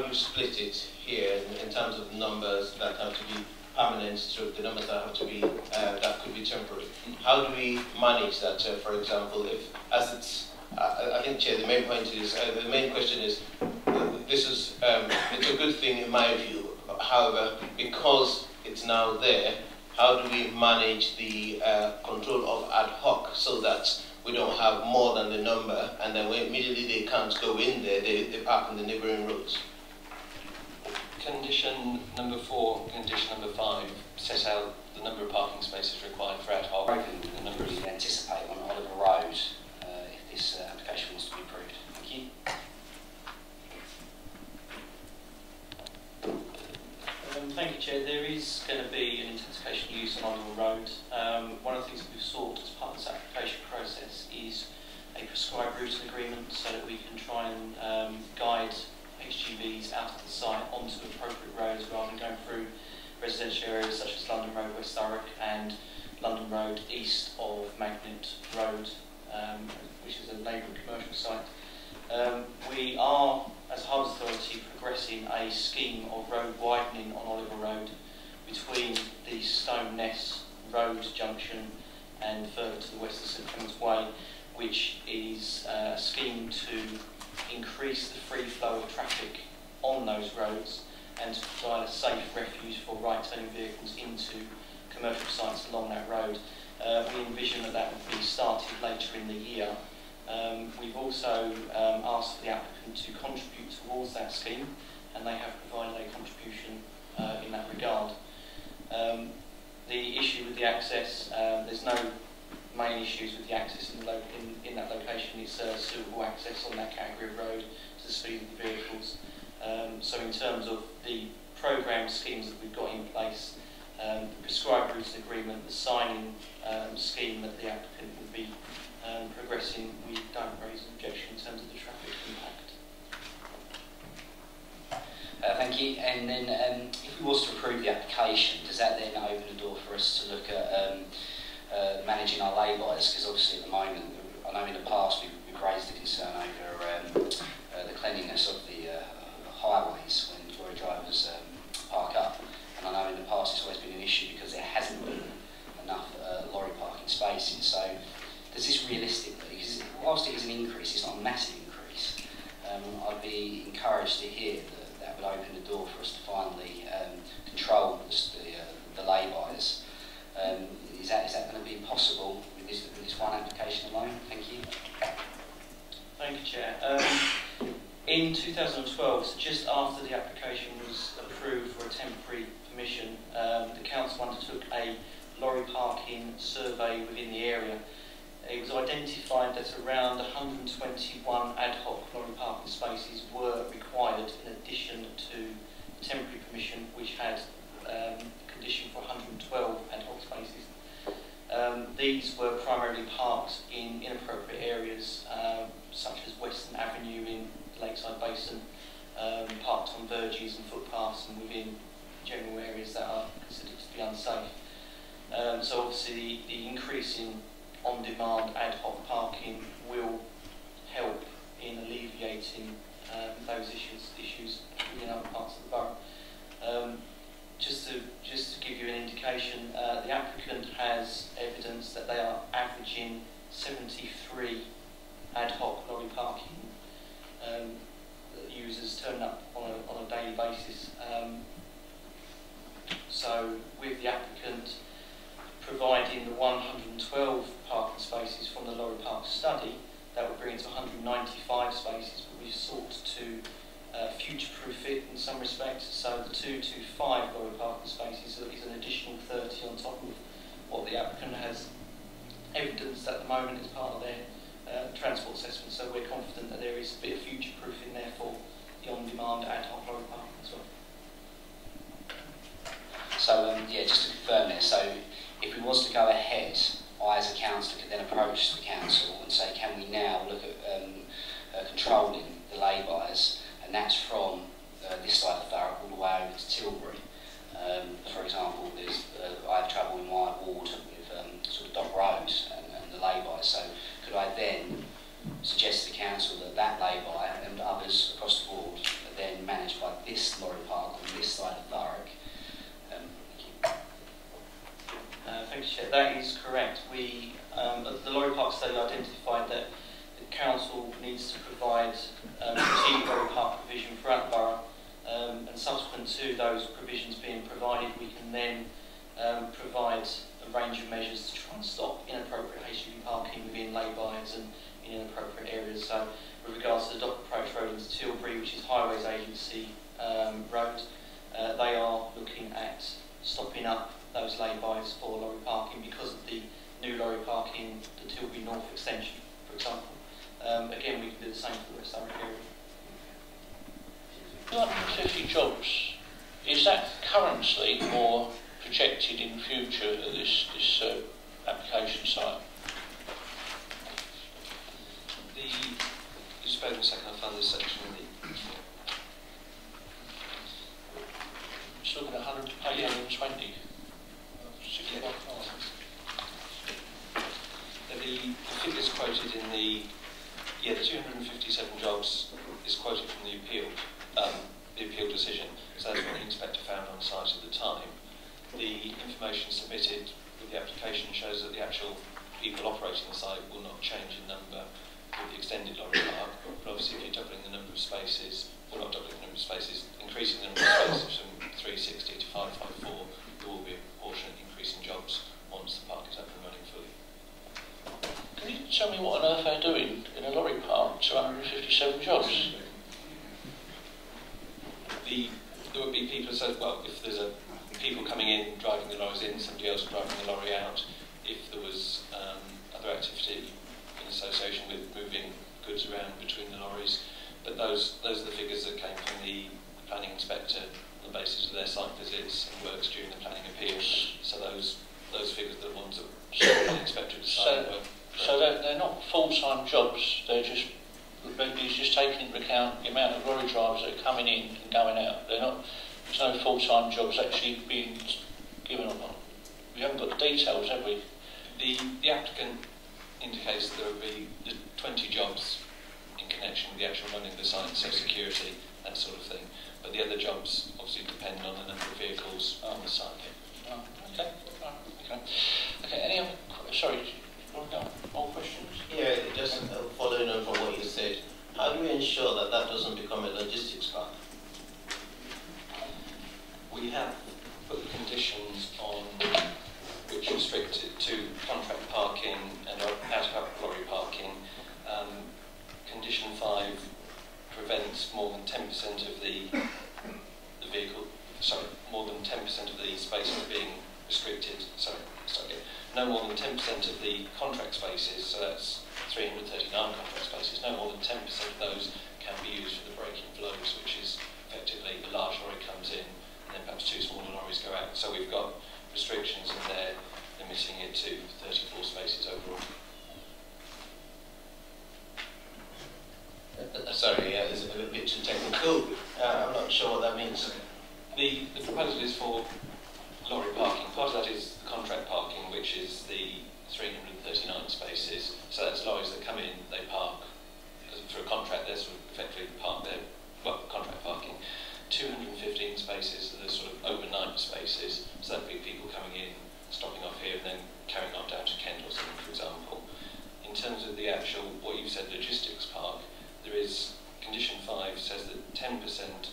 how you split it here in terms of numbers that have to be permanent, so the numbers that have to be that could be temporary. How do we manage that? For example, if as it's, I think, Chair, the main point is the main question is this is it's a good thing in my view. However, because it's now there, how do we manage the control of ad hoc so that we don't have more than the number, and then when immediately they can't go in there, they park on the neighbouring roads? Condition number 4, condition number 5 set out the number of parking spaces required for ad hoc. The number we anticipate on Oliver Road if this application was to be approved. Thank you. Thank you, Chair. There is going to be an intensification use on Oliver Road. One of the things that we've sought as part of this application process is a prescribed route agreement so that we can try and guide HGVs out of the site onto appropriate roads rather than going through residential areas such as London Road, West Thurrock, and London Road east of Magnet Road, which is a neighbouring commercial site. We are, as Harbours Authority, progressing a scheme of road widening on Oliver Road between the Stone Ness Road junction and further to the west of St Clement's Way, which is a scheme to increase the free flow of traffic on those roads and to provide a safe refuge for right-turning vehicles into commercial sites along that road. We envision that that will be started later in the year. We've also asked for the applicant to contribute towards that scheme, and they have provided a contribution in that regard. The issue with the access, there's no main issues with the access in that location. It's suitable access on that category of road to the speed of the vehicles. So in terms of the programme schemes that we've got in place, the prescribed routes agreement, the signing scheme that the applicant will be progressing, we don't raise an objection in terms of the traffic impact. Thank you. And then if we was to approve the application, does that then open the door for us to look at managing our lay-bys? Because obviously at the moment, I know in the past we've raised a concern over the cleanliness of the highways when lorry drivers park up. And I know in the past it's always been an issue because there hasn't been enough lorry parking spaces. So does this realistically, because whilst it is an increase, it's not a massive increase, I'd be encouraged to hear that that would open the door for us to finally control the lay-bys. Is that going to be possible with this one application alone? Thank you. Thank you, Chair. In 2012, so just after the application was approved for a temporary permission, the Council undertook a lorry parking survey within the area. It was identified that around 121 ad hoc lorry parking spaces were required in addition to temporary permission, which had condition for 112 ad hoc spaces. These were primarily parked in inappropriate areas such as Western Avenue in the Lakeside Basin, parked on verges and footpaths and within general areas that are considered to be unsafe. So obviously the increase in on-demand ad hoc parking will help in alleviating those issues within other parts of the borough. Just to give you an indication, the applicant has evidence that they are averaging 73 ad hoc lorry parking users turning up on a daily basis. So with the applicant providing the 112 parking spaces from the lorry park study, that would bring it to 195 spaces, but we sought to future-proof it in some respects. So the 225 lorry parking spaces is an additional 30 on top of what the applicant has evidenced at the moment as part of their transport assessment. So we're confident that there is a bit of future-proofing there for the on-demand ad hoc lorry parking as well. So yeah, just to confirm there, so if we was to go ahead, I as a councillor could then approach the council and say, can we now look at controlling the lay-bys, and that's from this side of Thurrock all the way over to Tilbury. For example, I have trouble in my ward with sort of Dock Road and the lay-bys, so could I then suggest to the council that that lay-by and others across the board are then managed by this lorry park on this side of Thurrock. Thank you, Chair. That is correct. We, at the lorry park study, identified that the council needs to provide strategic lorry park provision throughout the borough, and subsequent to those provisions being provided, we can then provide a range of measures to try and stop inappropriate HGV parking within lay-bys and in inappropriate areas. So, with regards to the dock approach road into Tilbury, which is Highways Agency road, they are looking at stopping up those lay-bys for lorry parking because of the new lorry parking, the Tilbury North extension, for example. Again, we can do the same for the rest of our area. 250 jobs, is that currently or projected in future at this application site? Just bear with me a second, I'll find this section. It's looking at 820. The figures quoted in the 257 jobs is quoted from the appeal decision, so that's what the inspector found on site at the time. The information submitted with the application shows that the actual people operating the site will not change in number with the extended lorry park, but obviously if you're doubling the number of spaces, well not doubling the number of spaces, increasing the number of spaces from 360 to 554, there will be a proportionate increase in jobs once the park is up and running fully. Can you tell me what on earth they're doing in a lorry park, 257 jobs? There would be people, so, well, if there's people coming in, driving the lorries in, somebody else driving the lorry out, if there was other activity in association with moving goods around between the lorries, but those are the figures that came from the planning inspector on the basis of their site visits and works during the planning appeals. So those figures are the ones that the inspector decided were. So they're not full-time jobs, he's just taking into account the amount of lorry drivers that are coming in and going out. There's no full-time jobs actually being given on. We haven't got the details, have we? The applicant indicates that there will be 20 jobs in connection with the actual running of the site, so security, that sort of thing. But the other jobs obviously depend on the number of vehicles on the site. Oh, okay. Okay, any other, sorry, more questions? Yeah, just following on from what you said, how do we ensure that that doesn't become a logistics park? We have put conditions on which restrict it to contract parking and out-of-hour lorry parking. Condition 5 prevents more than 10% of the vehicle, sorry, more than 10% of the spaces being restricted, no more than 10% of the contract spaces, so that's 339 contract spaces, no more than 10% of those can be used for the braking flows, which is effectively a large lorry comes in and then perhaps two smaller lorries go out. So we've got restrictions in there limiting it to 34 spaces overall. Sorry, it's a bit too technical. I'm not sure what that means. The proposal is for lorry parking. Part of that is the contract parking, which is the 339 spaces. So that's lorries that come in, they park. For a contract, they're sort of effectively park there, well, contract parking. 215 spaces are the sort of overnight spaces. So that'd be people coming in, stopping off here, and then carrying on down to Kent or something, for example. In terms of the actual, what you've said, logistics park, there is, condition 5 says that 10%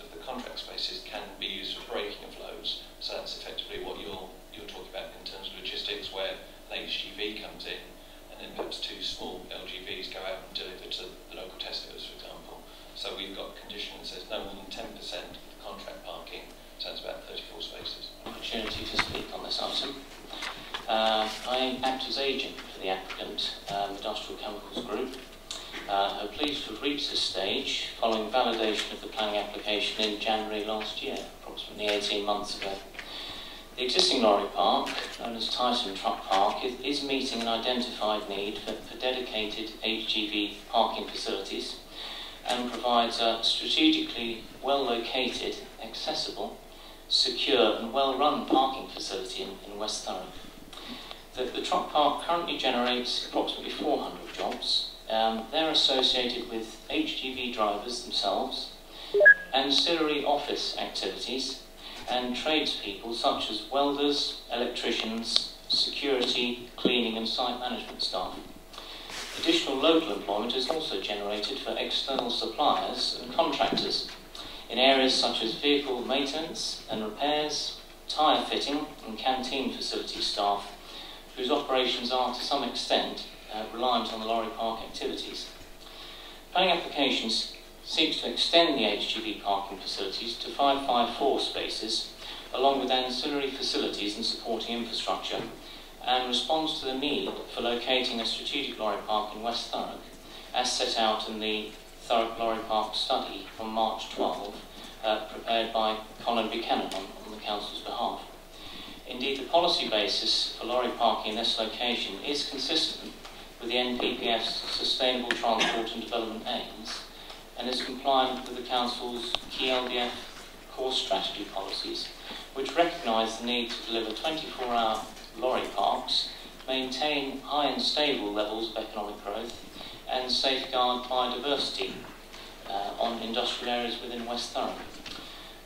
of the contract spaces can be used for braking of loads. So that's effectively what you're talking about in terms of logistics, where an HGV comes in and then perhaps two small LGVs go out and deliver to the local Tesco's, for example. So we've got a condition that says no more than 10% of the contract parking, so that's about 34 spaces. Opportunity to speak on this item. I act as agent for the applicant, Industrial Chemicals Group. I'm pleased to have reached this stage following validation of the planning application in January last year, approximately 18 months ago. The existing lorry park, known as Tyson Truck Park, is meeting an identified need for dedicated HGV parking facilities and provides a strategically well-located, accessible, secure and well-run parking facility in West Thurrock. The truck park currently generates approximately 400 jobs. They're associated with HGV drivers themselves, ancillary office activities, and tradespeople such as welders, electricians, security, cleaning and site management staff. Additional local employment is also generated for external suppliers and contractors in areas such as vehicle maintenance and repairs, tyre fitting and canteen facility staff, whose operations are to some extent reliant on the lorry park activities. Planning applications seeks to extend the HGV parking facilities to 554 spaces, along with ancillary facilities and supporting infrastructure, and responds to the need for locating a strategic lorry park in West Thurrock, as set out in the Thurrock Lorry Park study from March 12, prepared by Colin Buchanan on the Council's behalf. Indeed, the policy basis for lorry parking in this location is consistent with the NPPF's Sustainable Transport and Development aims, and is compliant with the Council's key LDF core strategy policies, which recognise the need to deliver 24-hour lorry parks, maintain high and stable levels of economic growth, and safeguard biodiversity on industrial areas within West Thurrock.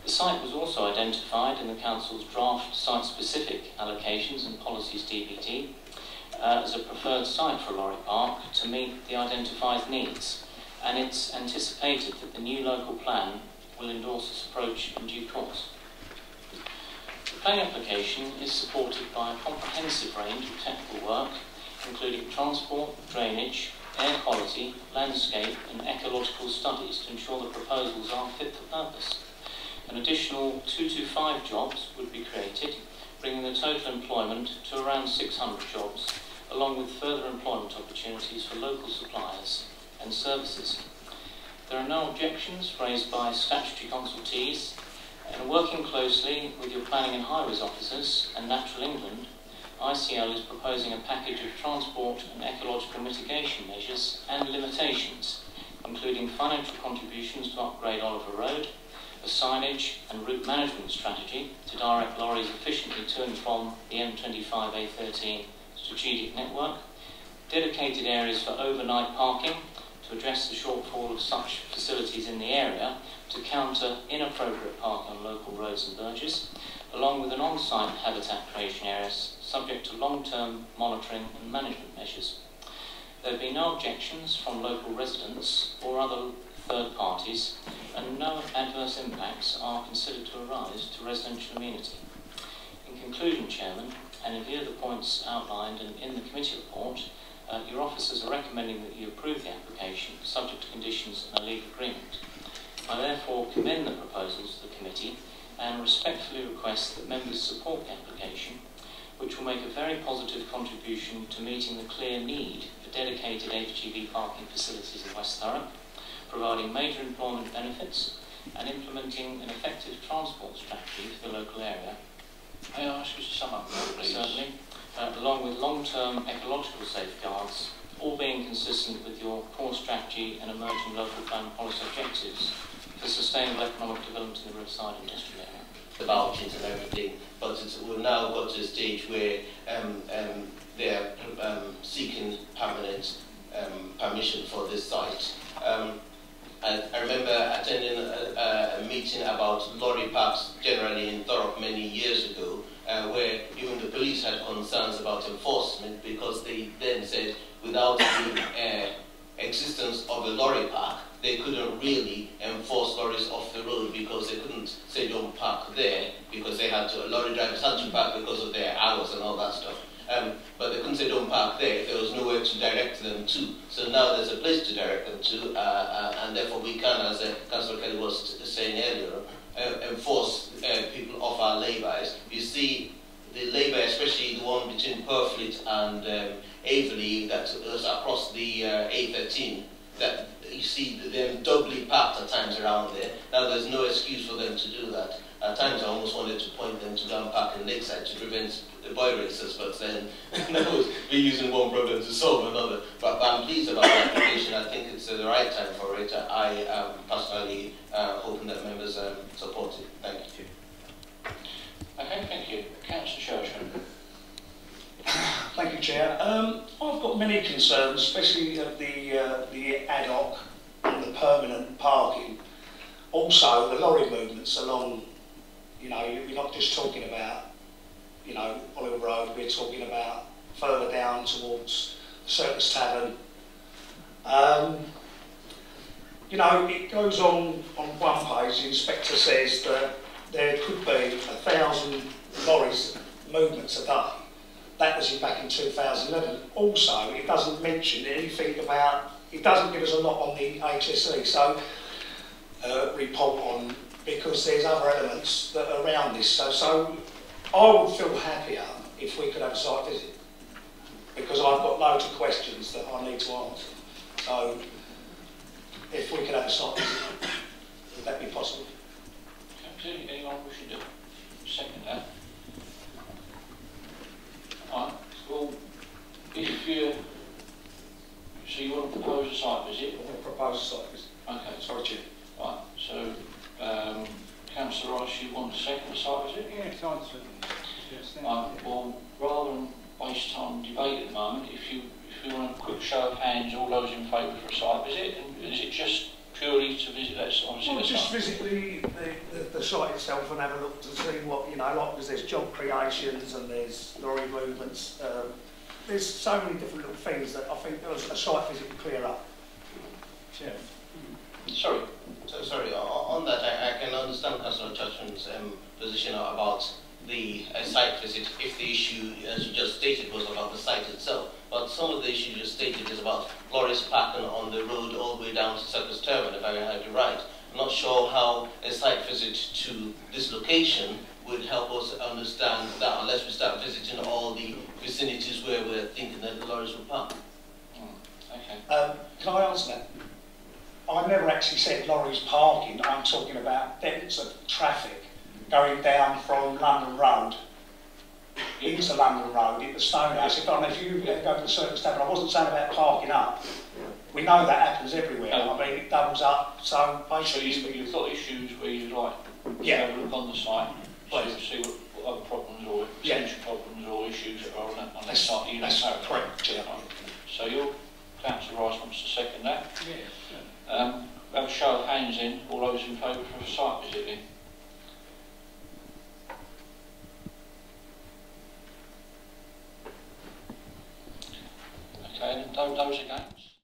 The site was also identified in the Council's draft site-specific allocations and policies DBT as a preferred site for a lorry park to meet the identified needs, and it's anticipated that the new local plan will endorse this approach in due course. The planning application is supported by a comprehensive range of technical work, including transport, drainage, air quality, landscape and ecological studies to ensure the proposals are fit for purpose. An additional 225 jobs would be created, bringing the total employment to around 600 jobs, along with further employment opportunities for local suppliers and services. There are no objections raised by statutory consultees, and working closely with your planning and highways officers and Natural England, ICL is proposing a package of transport and ecological mitigation measures and limitations, including financial contributions to upgrade Oliver Road, a signage and route management strategy to direct lorries efficiently to and from the M25A13 strategic network, dedicated areas for overnight parking to address the shortfall of such facilities in the area to counter inappropriate parking on local roads and verges, along with an on-site habitat creation area subject to long-term monitoring and management measures. There have been no objections from local residents or other third parties, and no adverse impacts are considered to arise to residential amenity. In conclusion, Chairman, and in view of the points outlined in the committee report, your officers are recommending that you approve the application subject to conditions and a legal agreement. I therefore commend the proposals to the committee and respectfully request that members support the application, which will make a very positive contribution to meeting the clear need for dedicated HGV parking facilities in West Thurrock, providing major employment benefits and implementing an effective transport strategy for the local area. May I ask you to sum up, please? Certainly. Along with long-term ecological safeguards, all being consistent with your core strategy and emerging local plan policy objectives for sustainable economic development in the riverside industrial area. About it and everything, but we've now got to a stage where they're seeking permanent permission for this site. I remember attending a meeting about lorry parks generally in Thurrock many years ago, where even the police had concerns about enforcement, because they then said without the existence of a lorry park, they couldn't really enforce lorries off the road, because they couldn't say don't park there, because they had to, lorry drivers had to park because of their hours and all that stuff. But they couldn't say don't park there if there was nowhere to direct them to. So now there's a place to direct them to, and therefore we can, as Councillor Kelly was saying earlier, enforce people off our lay-bys. You see, the lay-by, especially the one between Purfleet and Averley, that is across the A13, that you see them doubly parked at times around there. Now there's no excuse for them to do that. At times I almost wanted to point them to go and park in Lakeside to prevent the boy races, but then that was we're using one problem to solve another. But I'm pleased about the application. I think it's the right time for it. I am personally hoping that members support it. Thank you. Okay, thank you. Councillor Churchman. Thank you, Chair. I've got many concerns, especially the ad hoc and the permanent parking. Also, the lorry movements along, you know, we're not just talking about, you know, Oliver Road, we're talking about further down towards the Circus Tavern. You know, it goes on one page, the inspector says that there could be 1,000 lorries movements a day. That was back in 2011. Also, it doesn't mention anything about, it doesn't give us a lot on the HSE, so report on, because there's other elements that are around this. So I would feel happier if we could have a site visit, because I've got loads of questions that I need to answer. So if we could have a site visit, would that be possible? Okay, anyone wishing to second that? Right, well, if you, so you want to propose a site visit? I want to propose a site visit. Okay, Sorry, Chair. right, so Councillor Rice, you want to second the site visit? Yes, I'd certainly. Yes, Right, well, rather than waste time and debate at the moment, if you want a quick show of hands, all those in favour for a site visit, and is it just purely to visit that site? Well, just visit the site itself and have a look to see what, you know, like, because there's job creations and there's lorry movements. There's so many different little things that I think a site visit would clear up. Chair. Sorry. So sorry, on that I can understand Councillor Churchman's position about the site visit if the issue, as you just stated, was about the site itself. But some of the issues you stated is about lorries parking on the road all the way down to Circus Tavern, if I heard you right. I'm not sure how a site visit to this location would help us understand that unless we start visiting all the vicinities where we're thinking that the lorries will park. Okay. Can I answer that? I've never actually said lorries parking. I'm talking about depths of traffic going down from London Road into London Road, into Stonehouse. If you go to the Circus Tavern, I wasn't saying about parking up. We know that happens everywhere. I mean, it doubles up. So basically, So you've got issues where you'd like to have a look on the site, see what other problems or potential problems or issues that are on that site. That's correct, Chair. So your Councillor Rice wants to second that. Yes. Have a show of hands in, all those in favour for a site visit then. Okay, and those against?